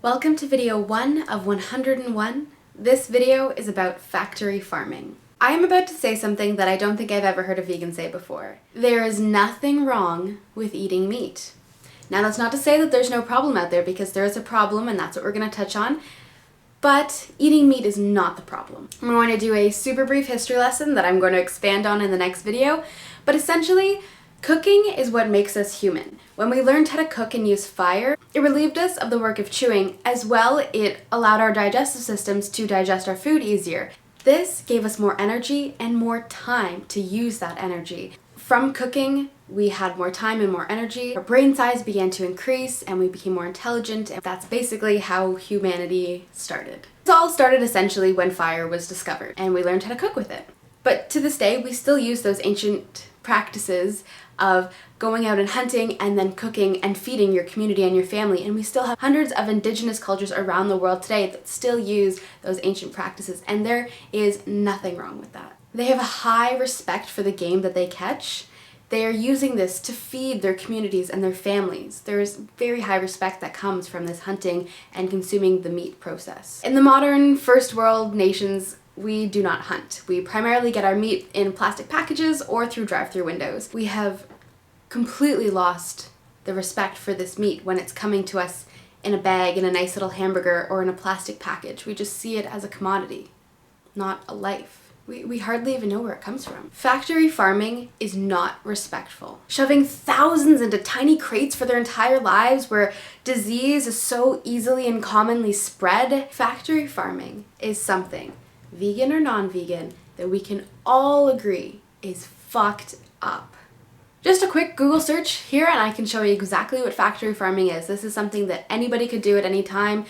Welcome to video 1 of 101. This video is about factory farming. I am about to say something that I don't think I've ever heard a vegan say before. There is nothing wrong with eating meat. Now that's not to say that there's no problem out there, because there is a problem and that's what we're going to touch on. But eating meat is not the problem. I'm going to do a super brief history lesson that I'm going to expand on in the next video. But essentially, cooking is what makes us human. When we learned how to cook and use fire, it relieved us of the work of chewing. As well, it allowed our digestive systems to digest our food easier. This gave us more energy and more time to use that energy. From cooking, we had more time and more energy. Our brain size began to increase and we became more intelligent, and that's basically how humanity started. It all started essentially when fire was discovered and we learned how to cook with it. But to this day, we still use those ancient practices of going out and hunting and then cooking and feeding your community and your family, and we still have hundreds of indigenous cultures around the world today that still use those ancient practices, and there is nothing wrong with that. They have a high respect for the game that they catch. They are using this to feed their communities and their families. There is very high respect that comes from this hunting and consuming the meat process. In the modern first world nations, we do not hunt. We primarily get our meat in plastic packages or through drive-through windows. We have completely lost the respect for this meat when it's coming to us in a bag, in a nice little hamburger, or in a plastic package. We just see it as a commodity, not a life. We hardly even know where it comes from. Factory farming is not respectful. Shoving thousands into tiny crates for their entire lives where disease is so easily and commonly spread. Factory farming is something, vegan or non-vegan, that we can all agree is fucked up. Just a quick Google search here and I can show you exactly what factory farming is. This is something that anybody could do at any time.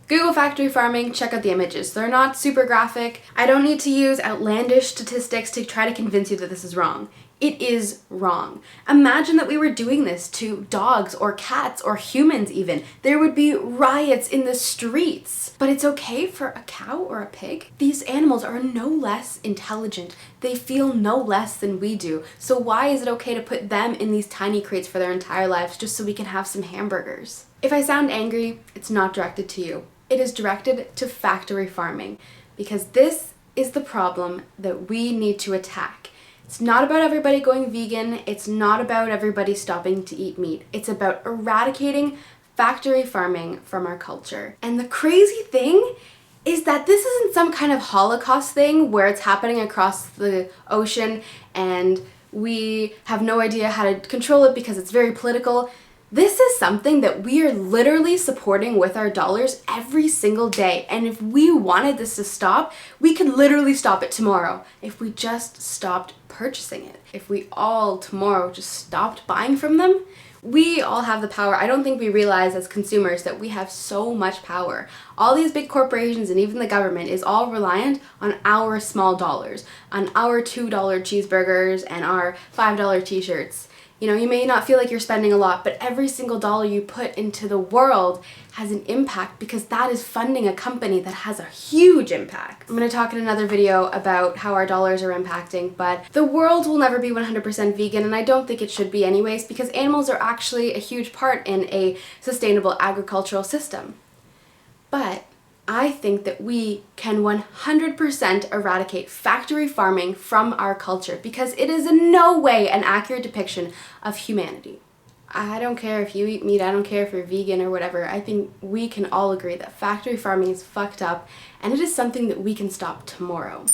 Google factory farming, check out the images. They're not super graphic. I don't need to use outlandish statistics to try to convince you that this is wrong. It is wrong. Imagine that we were doing this to dogs or cats or humans even. There would be riots in the streets. But it's okay for a cow or a pig? These animals are no less intelligent. They feel no less than we do. So why is it okay to put them in these tiny crates for their entire lives just so we can have some hamburgers? If I sound angry, it's not directed to you. It is directed to factory farming, because this is the problem that we need to attack. It's not about everybody going vegan. It's not about everybody stopping to eat meat. It's about eradicating factory farming from our culture. And the crazy thing is that this isn't some kind of Holocaust thing where it's happening across the ocean and we have no idea how to control it because it's very political. This is something that we are literally supporting with our dollars every single day. And if we wanted this to stop, we could literally stop it tomorrow if we just stopped purchasing it. If we all tomorrow just stopped buying from them, we all have the power. I don't think we realize as consumers that we have so much power. All these big corporations and even the government is all reliant on our small dollars, on our $2 cheeseburgers and our $5 t-shirts. You know, you may not feel like you're spending a lot, but every single dollar you put into the world has an impact, because that is funding a company that has a huge impact. I'm going to talk in another video about how our dollars are impacting, but the world will never be 100% vegan, and I don't think it should be anyways, because animals are actually a huge part in a sustainable agricultural system. But I think that we can 100% eradicate factory farming from our culture, because it is in no way an accurate depiction of humanity. I don't care if you eat meat, I don't care if you're vegan or whatever. I think we can all agree that factory farming is fucked up, and it is something that we can stop tomorrow.